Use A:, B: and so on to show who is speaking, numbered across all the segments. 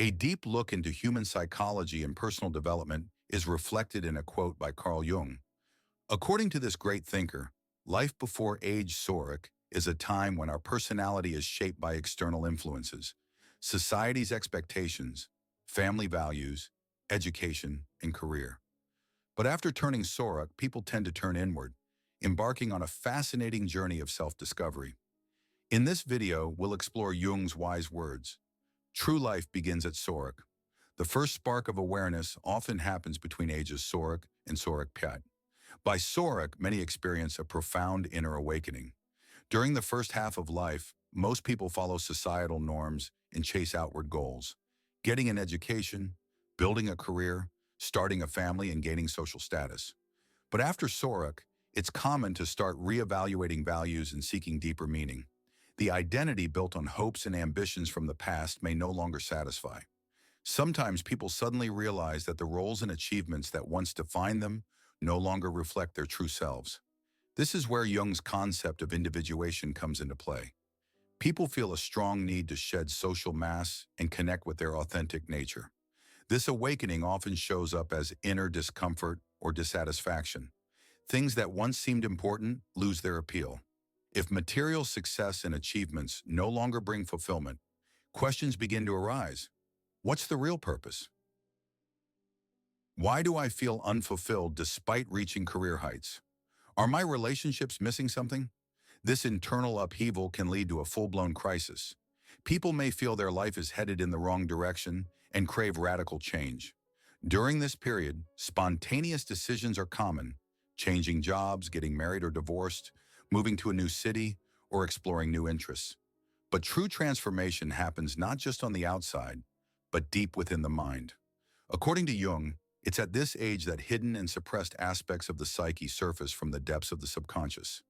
A: A deep look into human psychology and personal development is reflected in a quote by Carl Jung. According to this great thinker, life before age Sorek is a time when our personality is shaped by external influences, society's expectations, family values, education, and career. But after turning Sorek, people tend to turn inward, embarking on a fascinating journey of self-discovery. In this video, we'll explore Jung's wise words. True life begins at Sorek. The first spark of awareness often happens between ages Sorek and Sorek Pet. By Sorek, many experience a profound inner awakening. During the first half of life, most people follow societal norms and chase outward goals, getting an education, building a career, starting a family, and gaining social status. But after Sorek, it's common to start reevaluating values and seeking deeper meaning. The identity built on hopes and ambitions from the past may no longer satisfy. Sometimes people suddenly realize that the roles and achievements that once defined them no longer reflect their true selves. This is where Jung's concept of individuation comes into play. People feel a strong need to shed social mask and connect with their authentic nature. This awakening often shows up as inner discomfort or dissatisfaction. Things that once seemed important lose their appeal. If material success and achievements no longer bring fulfillment, questions begin to arise. What's the real purpose? Why do I feel unfulfilled despite reaching career heights? Are my relationships missing something? This internal upheaval can lead to a full-blown crisis. People may feel their life is headed in the wrong direction and crave radical change. During this period, spontaneous decisions are common, changing jobs, getting married or divorced, moving to a new city, or exploring new interests. But true transformation happens not just on the outside, but deep within the mind. According to Jung, it's at this age that hidden and suppressed aspects of the psyche surface from the depths of the subconscious.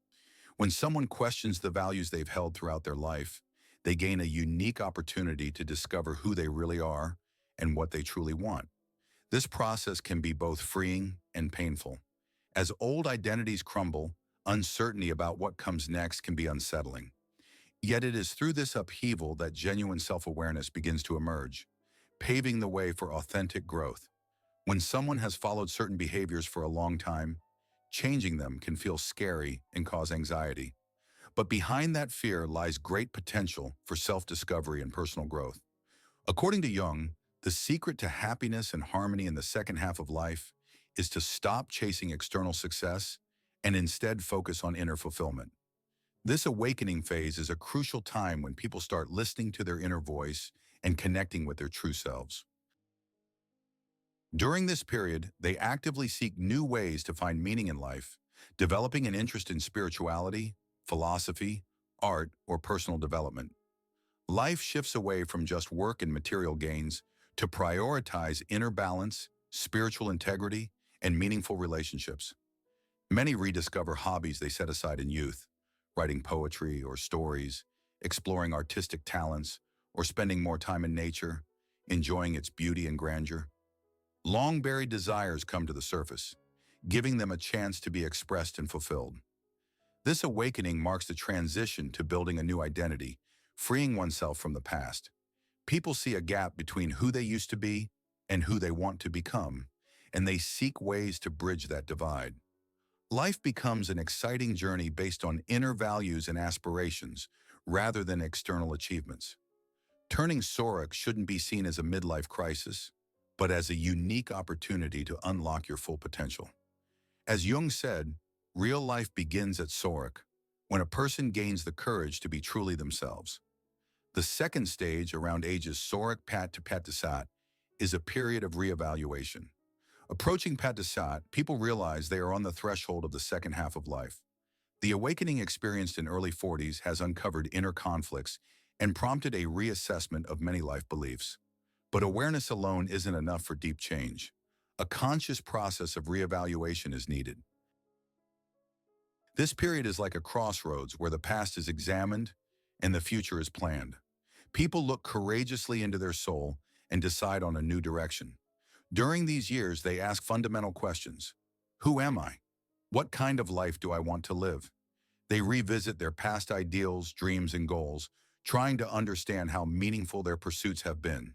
A: When someone questions the values they've held throughout their life, they gain a unique opportunity to discover who they really are and what they truly want. This process can be both freeing and painful. As old identities crumble, uncertainty about what comes next can be unsettling. Yet it is through this upheaval that genuine self-awareness begins to emerge, paving the way for authentic growth. When someone has followed certain behaviors for a long time, changing them can feel scary and cause anxiety. But behind that fear lies great potential for self-discovery and personal growth. According to Jung, the secret to happiness and harmony in the second half of life is to stop chasing external success and instead focus on inner fulfillment. This awakening phase is a crucial time when people start listening to their inner voice and connecting with their true selves. During this period, they actively seek new ways to find meaning in life, developing an interest in spirituality, philosophy, art, or personal development. Life shifts away from just work and material gains to prioritize inner balance, spiritual integrity, and meaningful relationships. Many rediscover hobbies they set aside in youth, writing poetry or stories, exploring artistic talents, or spending more time in nature, enjoying its beauty and grandeur. Long-buried desires come to the surface, giving them a chance to be expressed and fulfilled. This awakening marks the transition to building a new identity, freeing oneself from the past. People see a gap between who they used to be and who they want to become, and they seek ways to bridge that divide. Life becomes an exciting journey based on inner values and aspirations, rather than external achievements. Turning Sorek shouldn't be seen as a midlife crisis, but as a unique opportunity to unlock your full potential. As Jung said, real life begins at Sorek, when a person gains the courage to be truly themselves. The second stage, around ages Sorek Pat to Patisat, is a period of reevaluation. Approaching Patisat, people realize they are on the threshold of the second half of life. The awakening experienced in early 40s has uncovered inner conflicts and prompted a reassessment of many life beliefs. But awareness alone isn't enough for deep change. A conscious process of reevaluation is needed. This period is like a crossroads where the past is examined and the future is planned. People look courageously into their soul and decide on a new direction. During these years, they ask fundamental questions. Who am I? What kind of life do I want to live? They revisit their past ideals, dreams, and goals, trying to understand how meaningful their pursuits have been.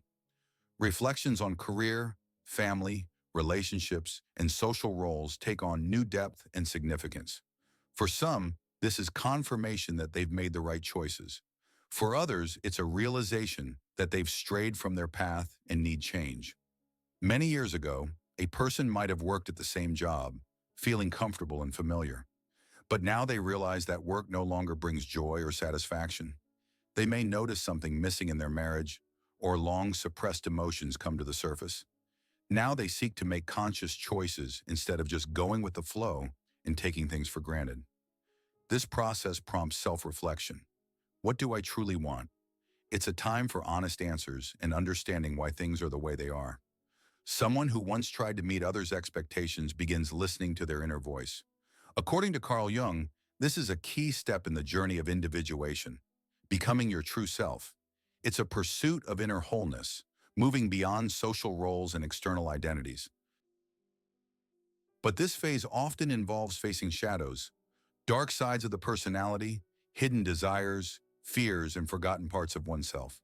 A: Reflections on career, family, relationships, and social roles take on new depth and significance. For some, this is confirmation that they've made the right choices. For others, it's a realization that they've strayed from their path and need change. Many years ago, a person might have worked at the same job, feeling comfortable and familiar. But now they realize that work no longer brings joy or satisfaction. They may notice something missing in their marriage, or long suppressed emotions come to the surface. Now they seek to make conscious choices instead of just going with the flow and taking things for granted. This process prompts self-reflection. What do I truly want? It's a time for honest answers and understanding why things are the way they are. Someone who once tried to meet others' expectations begins listening to their inner voice. According to Carl Jung, this is a key step in the journey of individuation, becoming your true self. It's a pursuit of inner wholeness, moving beyond social roles and external identities. But this phase often involves facing shadows, dark sides of the personality, hidden desires, fears, and forgotten parts of oneself.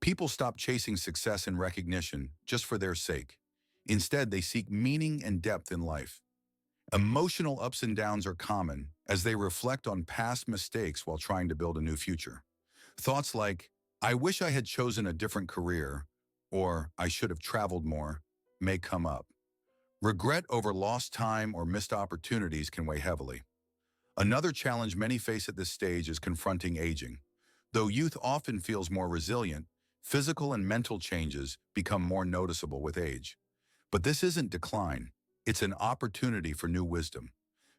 A: People stop chasing success and recognition just for their sake. Instead, they seek meaning and depth in life. Emotional ups and downs are common as they reflect on past mistakes while trying to build a new future. Thoughts like, I wish I had chosen a different career, or I should have traveled more, may come up. Regret over lost time or missed opportunities can weigh heavily. Another challenge many face at this stage is confronting aging. Though youth often feels more resilient, physical and mental changes become more noticeable with age. But this isn't decline, it's an opportunity for new wisdom.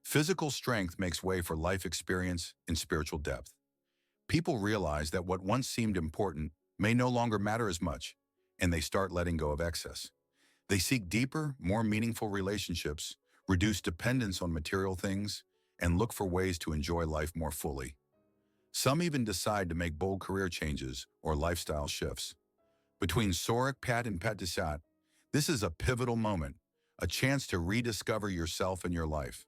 A: Physical strength makes way for life experience and spiritual depth. People realize that what once seemed important may no longer matter as much, and they start letting go of excess. They seek deeper, more meaningful relationships, reduce dependence on material things, and look for ways to enjoy life more fully. Some even decide to make bold career changes or lifestyle shifts. Between Sorak, Pat, and Patisat, this is a pivotal moment, a chance to rediscover yourself and your life.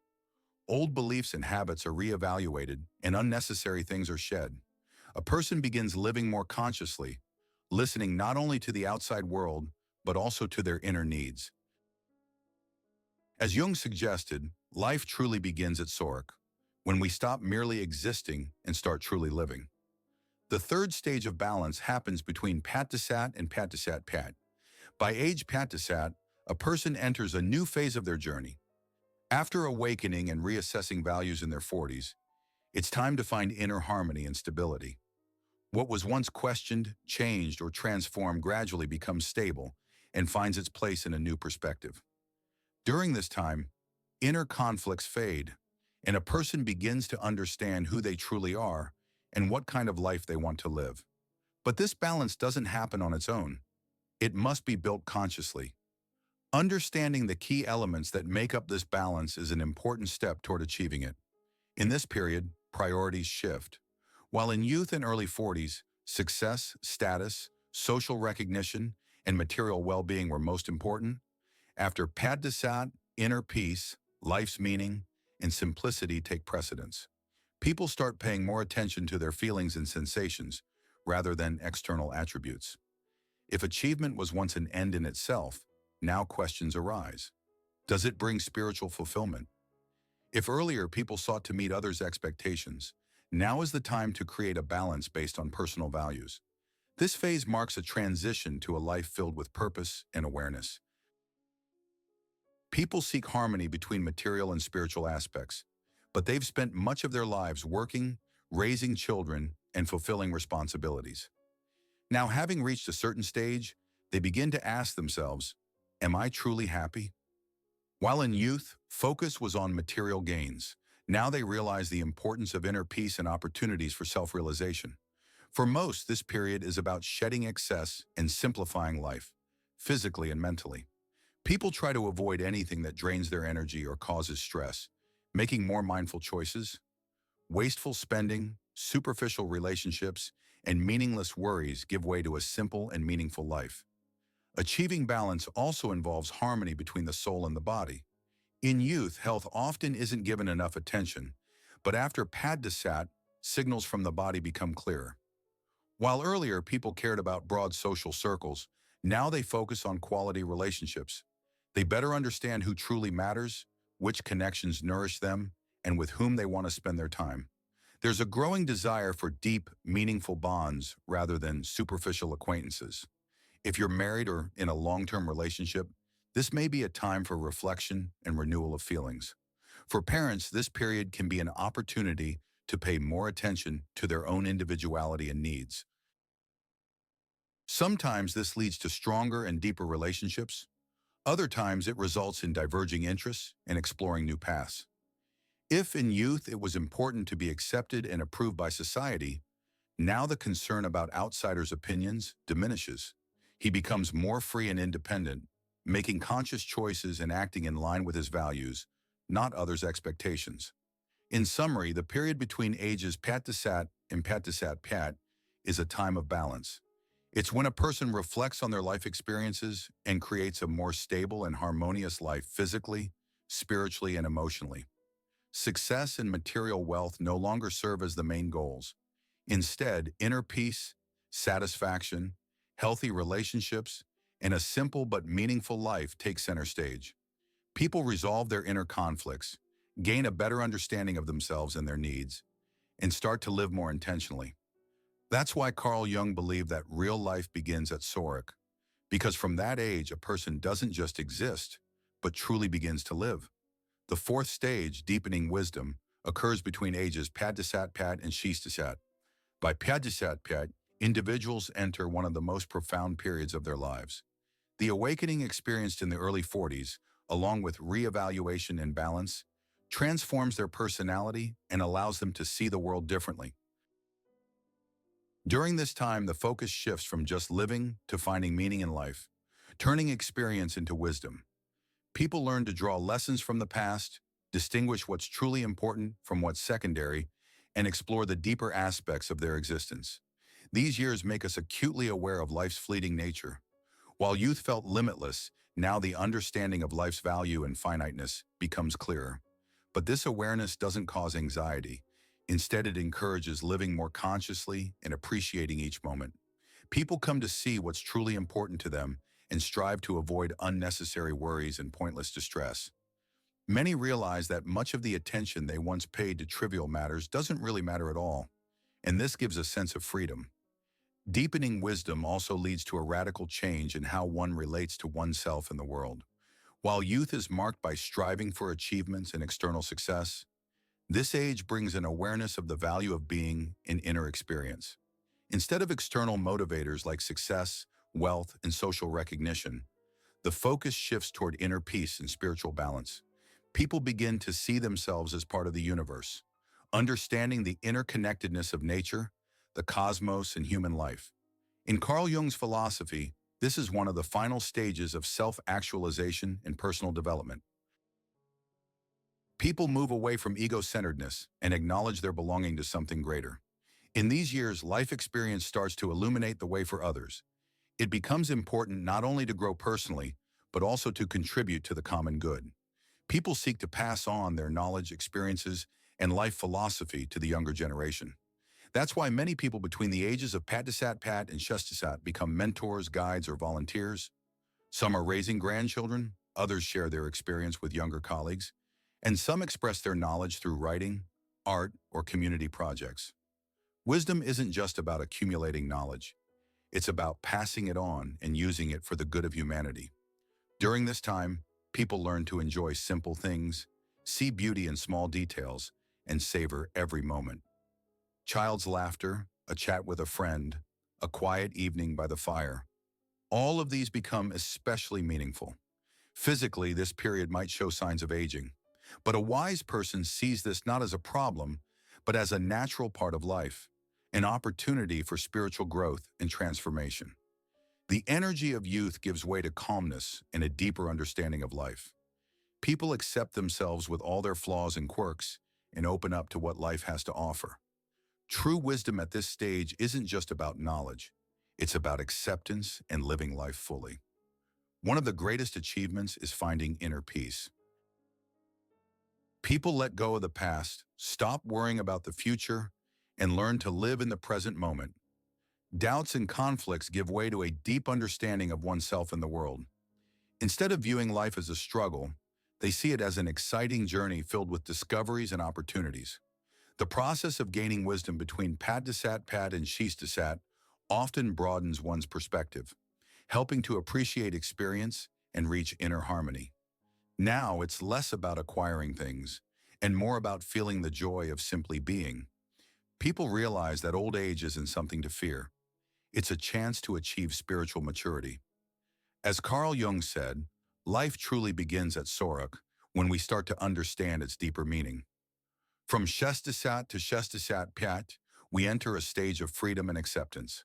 A: Old beliefs and habits are reevaluated, and unnecessary things are shed. A person begins living more consciously, listening not only to the outside world, but also to their inner needs. As Jung suggested, life truly begins at Sorak, when we stop merely existing and start truly living. The third stage of balance happens between Patisat and Patisat Pat. By age Patisat, a person enters a new phase of their journey. After awakening and reassessing values in their 40s, it's time to find inner harmony and stability. What was once questioned, changed, or transformed gradually becomes stable and finds its place in a new perspective. During this time, inner conflicts fade, and a person begins to understand who they truly are and what kind of life they want to live. But this balance doesn't happen on its own. It must be built consciously. Understanding the key elements that make up this balance is an important step toward achieving it. In this period, priorities shift. While in youth and early 40s, success, status, social recognition, and material well-being were most important, after Patisat, inner peace, life's meaning, and simplicity take precedence. People start paying more attention to their feelings and sensations rather than external attributes. If achievement was once an end in itself, now questions arise. Does it bring spiritual fulfillment? If earlier people sought to meet others' expectations, now is the time to create a balance based on personal values. This phase marks a transition to a life filled with purpose and awareness. People seek harmony between material and spiritual aspects, but they've spent much of their lives working, raising children, and fulfilling responsibilities. Now, having reached a certain stage, they begin to ask themselves, am I truly happy? While in youth, focus was on material gains. Now they realize the importance of inner peace and opportunities for self-realization. For most, this period is about shedding excess and simplifying life, physically and mentally. People try to avoid anything that drains their energy or causes stress, making more mindful choices. Wasteful spending, superficial relationships, and meaningless worries give way to a simple and meaningful life. Achieving balance also involves harmony between the soul and the body. In youth, health often isn't given enough attention, but after Patisat, signals from the body become clearer. While earlier people cared about broad social circles, Now they focus on quality relationships. They better understand who truly matters, which connections nourish them, and with whom they want to spend their time. There's a growing desire for deep, meaningful bonds rather than superficial acquaintances. If you're married or in a long-term relationship, this may be a time for reflection and renewal of feelings. For parents, this period can be an opportunity to pay more attention to their own individuality and needs. Sometimes this leads to stronger and deeper relationships. Other times it results in diverging interests and exploring new paths. If in youth it was important to be accepted and approved by society, now the concern about outsiders' opinions diminishes. He becomes more free and independent, making conscious choices and acting in line with his values, not others' expectations. In summary, the period between ages Pat-to-Sat and Pat-to-Sat-Pat is a time of balance. It's when a person reflects on their life experiences and creates a more stable and harmonious life physically, spiritually, and emotionally. Success and material wealth no longer serve as the main goals. Instead, inner peace, satisfaction, healthy relationships, and a simple but meaningful life take center stage. People resolve their inner conflicts, gain a better understanding of themselves and their needs, and start to live more intentionally. That's why Carl Jung believed that real life begins at Sorek, because from that age, a person doesn't just exist, but truly begins to live. The fourth stage, deepening wisdom, occurs between ages Pad-to-Sat-Pat and Shees-to-Sat. By Pad-to-Sat-Pat, individuals enter one of the most profound periods of their lives. The awakening experienced in the early 40s, along with reevaluation and balance, transforms their personality and allows them to see the world differently. During this time, the focus shifts from just living to finding meaning in life, turning experience into wisdom. People learn to draw lessons from the past, distinguish what's truly important from what's secondary, and explore the deeper aspects of their existence. These years make us acutely aware of life's fleeting nature. While youth felt limitless, now the understanding of life's value and finiteness becomes clearer. But this awareness doesn't cause anxiety. Instead, it encourages living more consciously and appreciating each moment. People come to see what's truly important to them and strive to avoid unnecessary worries and pointless distress. Many realize that much of the attention they once paid to trivial matters doesn't really matter at all, and this gives a sense of freedom. Deepening wisdom also leads to a radical change in how one relates to oneself and the world. While youth is marked by striving for achievements and external success, this age brings an awareness of the value of being in inner experience. Instead of external motivators like success, wealth, and social recognition, the focus shifts toward inner peace and spiritual balance. People begin to see themselves as part of the universe, understanding the interconnectedness of nature, the cosmos, and human life. In Carl Jung's philosophy, this is one of the final stages of self-actualization and personal development. People move away from ego-centeredness and acknowledge their belonging to something greater. In these years, life experience starts to illuminate the way for others. It becomes important not only to grow personally, but also to contribute to the common good. People seek to pass on their knowledge, experiences, and life philosophy to the younger generation. That's why many people between the ages of Pat-to-Sat-Pat and Shus-to-Sat become mentors, guides, or volunteers. Some are raising grandchildren, others share their experience with younger colleagues, and some express their knowledge through writing, art, or community projects. Wisdom isn't just about accumulating knowledge. It's about passing it on and using it for the good of humanity. During this time, people learn to enjoy simple things, see beauty in small details, and savor every moment. Child's laughter, a chat with a friend, a quiet evening by the fire. All of these become especially meaningful. Physically, this period might show signs of aging, but a wise person sees this not as a problem, but as a natural part of life, an opportunity for spiritual growth and transformation. The energy of youth gives way to calmness and a deeper understanding of life. People accept themselves with all their flaws and quirks and open up to what life has to offer. True wisdom at this stage isn't just about knowledge. It's about acceptance and living life fully. One of the greatest achievements is finding inner peace. People let go of the past, stop worrying about the future, and learn to live in the present moment. Doubts and conflicts give way to a deep understanding of oneself and the world. Instead of viewing life as a struggle, they see it as an exciting journey filled with discoveries and opportunities. The process of gaining wisdom between Padtisat Pad and Shistasat often broadens one's perspective, helping to appreciate experience and reach inner harmony. Now it's less about acquiring things and more about feeling the joy of simply being. People realize that old age isn't something to fear. It's a chance to achieve spiritual maturity. As Carl Jung said, life truly begins at Sorok when we start to understand its deeper meaning. From Shestasat to Shestasat Pyat, we enter a stage of freedom and acceptance.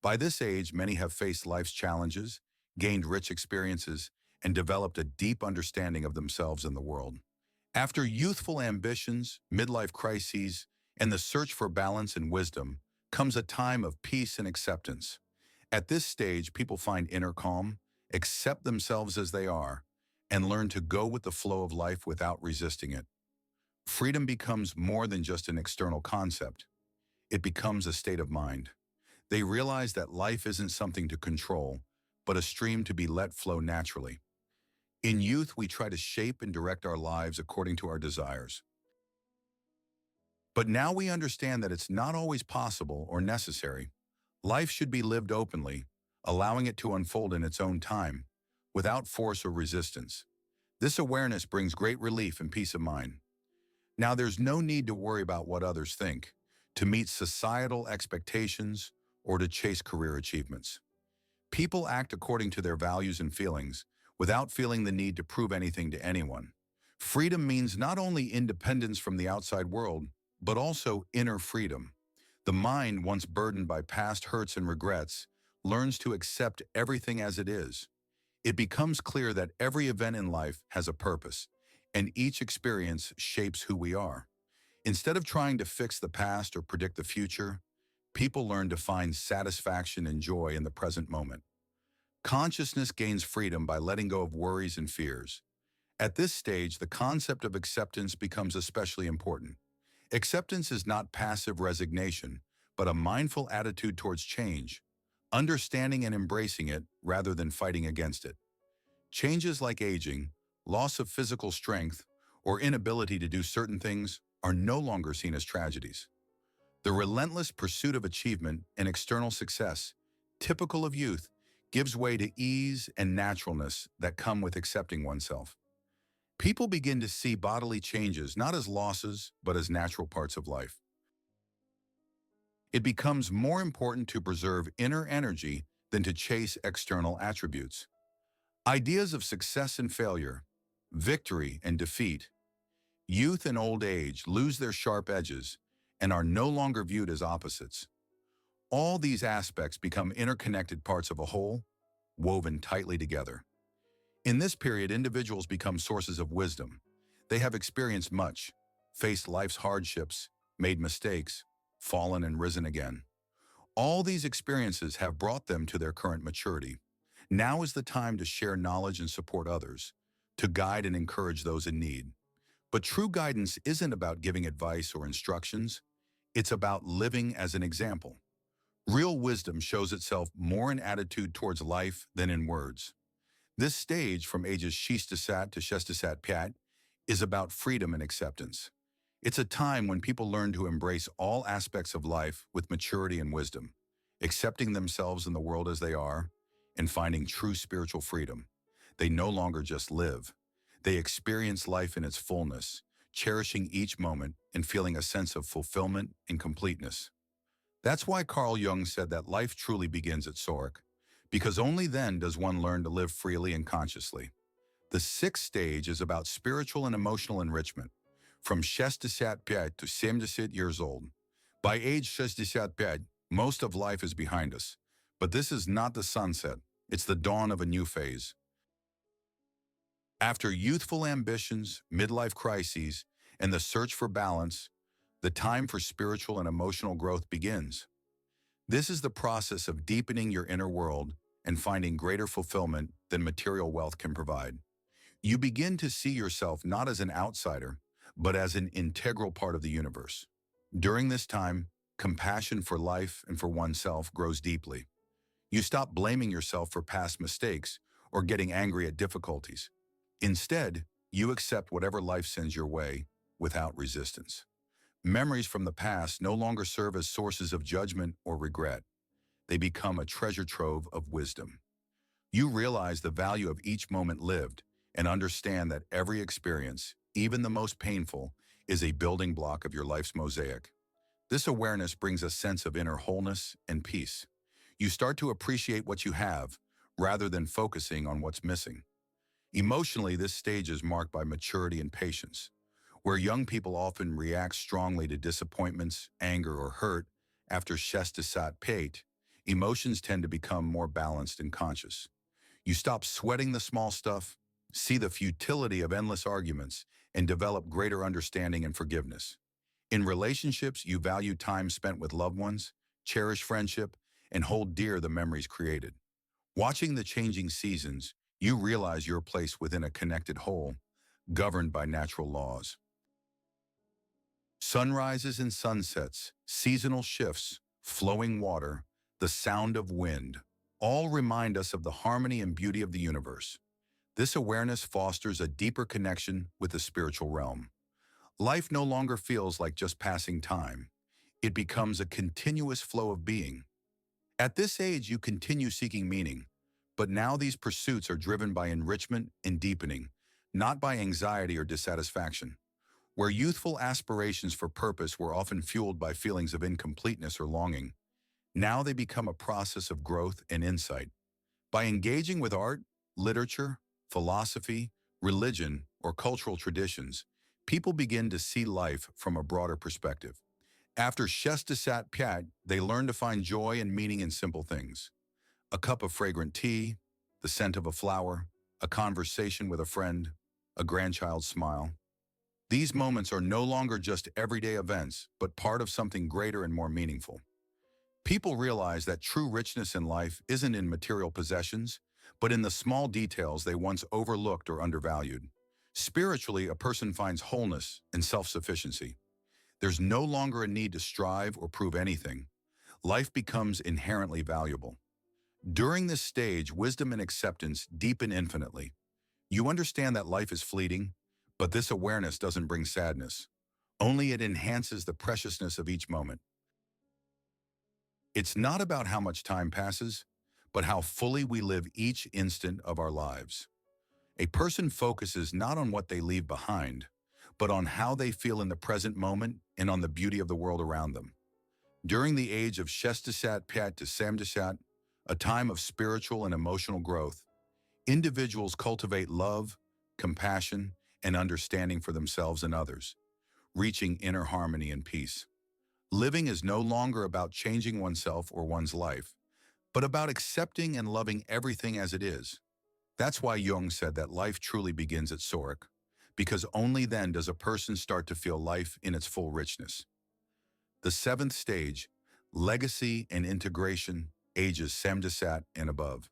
A: By this age, many have faced life's challenges, gained rich experiences, and developed a deep understanding of themselves and the world. After youthful ambitions, midlife crises, and the search for balance and wisdom, comes a time of peace and acceptance. At this stage, people find inner calm, accept themselves as they are, and learn to go with the flow of life without resisting it. Freedom becomes more than just an external concept. It becomes a state of mind. They realize that life isn't something to control, but a stream to be let flow naturally. In youth, we try to shape and direct our lives according to our desires. But now we understand that it's not always possible or necessary. Life should be lived openly, allowing it to unfold in its own time, without force or resistance. This awareness brings great relief and peace of mind. Now there's no need to worry about what others think, to meet societal expectations, or to chase career achievements. People act according to their values and feelings, without feeling the need to prove anything to anyone. Freedom means not only independence from the outside world, but also inner freedom. The mind, once burdened by past hurts and regrets, learns to accept everything as it is. It becomes clear that every event in life has a purpose, and each experience shapes who we are. Instead of trying to fix the past or predict the future, people learn to find satisfaction and joy in the present moment. Consciousness gains freedom by letting go of worries and fears. At this stage, the concept of acceptance becomes especially important. Acceptance is not passive resignation, but a mindful attitude towards change, understanding and embracing it rather than fighting against it. Changes like aging, loss of physical strength, or inability to do certain things are no longer seen as tragedies. The relentless pursuit of achievement and external success, typical of youth, gives way to ease and naturalness that come with accepting oneself. People begin to see bodily changes not as losses, but as natural parts of life. It becomes more important to preserve inner energy than to chase external attributes. Ideas of success and failure, victory and defeat, youth and old age lose their sharp edges and are no longer viewed as opposites. All these aspects become interconnected parts of a whole, woven tightly together. In this period, individuals become sources of wisdom. They have experienced much, faced life's hardships, made mistakes, fallen and risen again. All these experiences have brought them to their current maturity. Now is the time to share knowledge and support others, to guide and encourage those in need. But true guidance isn't about giving advice or instructions. It's about living as an example. Real wisdom shows itself more in attitude towards life than in words. This stage, from ages Shistasat to Shestasat Pyat, is about freedom and acceptance. It's a time when people learn to embrace all aspects of life with maturity and wisdom, accepting themselves and the world as they are, and finding true spiritual freedom. They no longer just live. They experience life in its fullness, cherishing each moment and feeling a sense of fulfillment and completeness. That's why Carl Jung said that life truly begins at Sorok, because only then does one learn to live freely and consciously. The sixth stage is about spiritual and emotional enrichment, from 65 to 70 years old. By age 65, most of life is behind us, but this is not the sunset, it's the dawn of a new phase. After youthful ambitions, midlife crises, and the search for balance, the time for spiritual and emotional growth begins. This is the process of deepening your inner world and finding greater fulfillment than material wealth can provide. You begin to see yourself not as an outsider, but as an integral part of the universe. During this time, compassion for life and for oneself grows deeply. You stop blaming yourself for past mistakes or getting angry at difficulties. Instead, you accept whatever life sends your way without resistance. Memories from the past no longer serve as sources of judgment or regret. They become a treasure trove of wisdom. You realize the value of each moment lived and understand that every experience, even the most painful, is a building block of your life's mosaic. This awareness brings a sense of inner wholeness and peace. You start to appreciate what you have rather than focusing on what's missing. Emotionally, this stage is marked by maturity and patience. Where young people often react strongly to disappointments, anger, or hurt after Shestasat Pate, emotions tend to become more balanced and conscious. You stop sweating the small stuff, see the futility of endless arguments, and develop greater understanding and forgiveness. In relationships, you value time spent with loved ones, cherish friendship, and hold dear the memories created. Watching the changing seasons, you realize your place within a connected whole, governed by natural laws. Sunrises and sunsets, seasonal shifts, flowing water, the sound of wind, all remind us of the harmony and beauty of the universe. This awareness fosters a deeper connection with the spiritual realm. Life no longer feels like just passing time. It becomes a continuous flow of being. At this age, you continue seeking meaning, but now these pursuits are driven by enrichment and deepening, not by anxiety or dissatisfaction. Where youthful aspirations for purpose were often fueled by feelings of incompleteness or longing, now they become a process of growth and insight. By engaging with art, literature, philosophy, religion, or cultural traditions, people begin to see life from a broader perspective. After Shestasat Pyat, they learn to find joy and meaning in simple things. A cup of fragrant tea, the scent of a flower, a conversation with a friend, a grandchild's smile. These moments are no longer just everyday events, but part of something greater and more meaningful. People realize that true richness in life isn't in material possessions, but in the small details they once overlooked or undervalued. Spiritually, a person finds wholeness and self-sufficiency. There's no longer a need to strive or prove anything. Life becomes inherently valuable. During this stage, wisdom and acceptance deepen infinitely. You understand that life is fleeting, but this awareness doesn't bring sadness. Only it enhances the preciousness of each moment. It's not about how much time passes, but how fully we live each instant of our lives. A person focuses not on what they leave behind, but on how they feel in the present moment and on the beauty of the world around them. During the age of Shestasat Pyat to Samdasat, a time of spiritual and emotional growth, individuals cultivate love, compassion, and understanding for themselves and others, reaching inner harmony and peace. Living is no longer about changing oneself or one's life, but about accepting and loving everything as it is. That's why Jung said that life truly begins at Sorek, because only then does a person start to feel life in its full richness. The seventh stage, legacy and integration, ages Samdasat and above.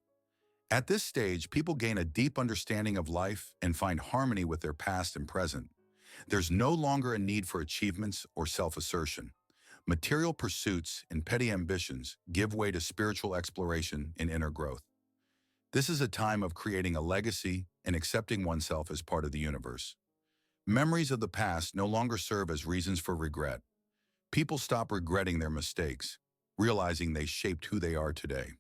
A: At this stage, people gain a deep understanding of life and find harmony with their past and present. There's no longer a need for achievements or self-assertion. Material pursuits and petty ambitions give way to spiritual exploration and inner growth. This is a time of creating a legacy and accepting oneself as part of the universe. Memories of the past no longer serve as reasons for regret. People stop regretting their mistakes, realizing they shaped who they are today.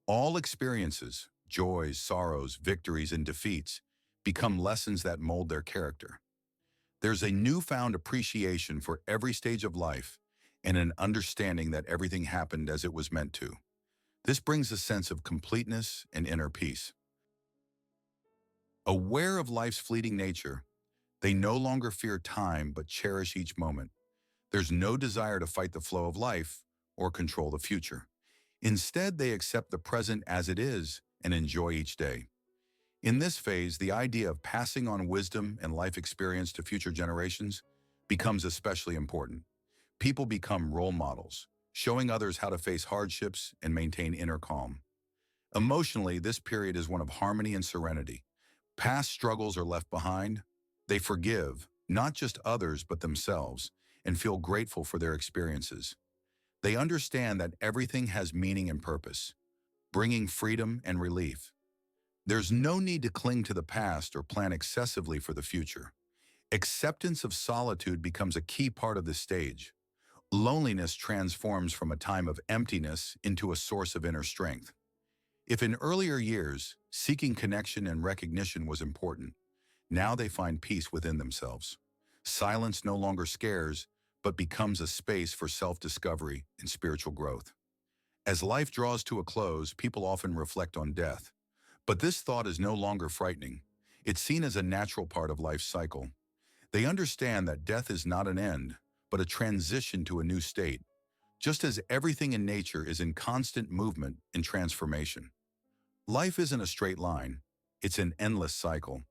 A: All experiences, joys, sorrows, victories, and defeats, become lessons that mold their character. There's a newfound appreciation for every stage of life and an understanding that everything happened as it was meant to. This brings a sense of completeness and inner peace. Aware of life's fleeting nature, they no longer fear time but cherish each moment. There's no desire to fight the flow of life or control the future. Instead, they accept the present as it is and enjoy each day. In this phase, the idea of passing on wisdom and life experience to future generations becomes especially important. People become role models, showing others how to face hardships and maintain inner calm. Emotionally, this period is one of harmony and serenity. Past struggles are left behind. They forgive, not just others but themselves, and feel grateful for their experiences. They understand that everything has meaning and purpose, bringing freedom and relief. There's no need to cling to the past or plan excessively for the future. Acceptance of solitude becomes a key part of this stage. Loneliness transforms from a time of emptiness into a source of inner strength. If in earlier years, seeking connection and recognition was important, now they find peace within themselves. Silence no longer scares, but becomes a space for self-discovery and spiritual growth. As life draws to a close, people often reflect on death. But this thought is no longer frightening. It's seen as a natural part of life's cycle. They understand that death is not an end, but a transition to a new state, just as everything in nature is in constant movement and transformation. Life isn't a straight line, it's an endless cycle.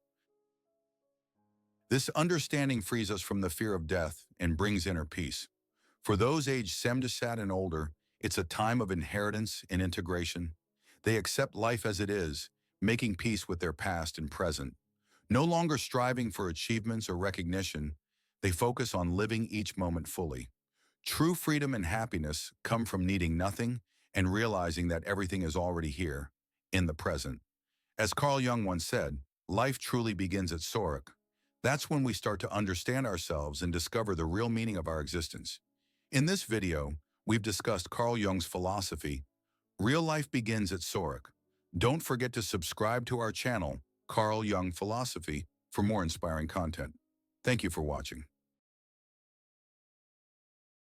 A: This understanding frees us from the fear of death and brings inner peace. For those aged 70 and older, it's a time of inheritance and integration. They accept life as it is, making peace with their past and present. No longer striving for achievements or recognition, they focus on living each moment fully. True freedom and happiness come from needing nothing and realizing that everything is already here, in the present. As Carl Jung once said, life truly begins at Sorok. That's when we start to understand ourselves and discover the real meaning of our existence. In this video, we've discussed Carl Jung's philosophy, Real Life Begins at Sorok. Don't forget to subscribe to our channel, Carl Jung Philosophy, for more inspiring content. Thank you for watching.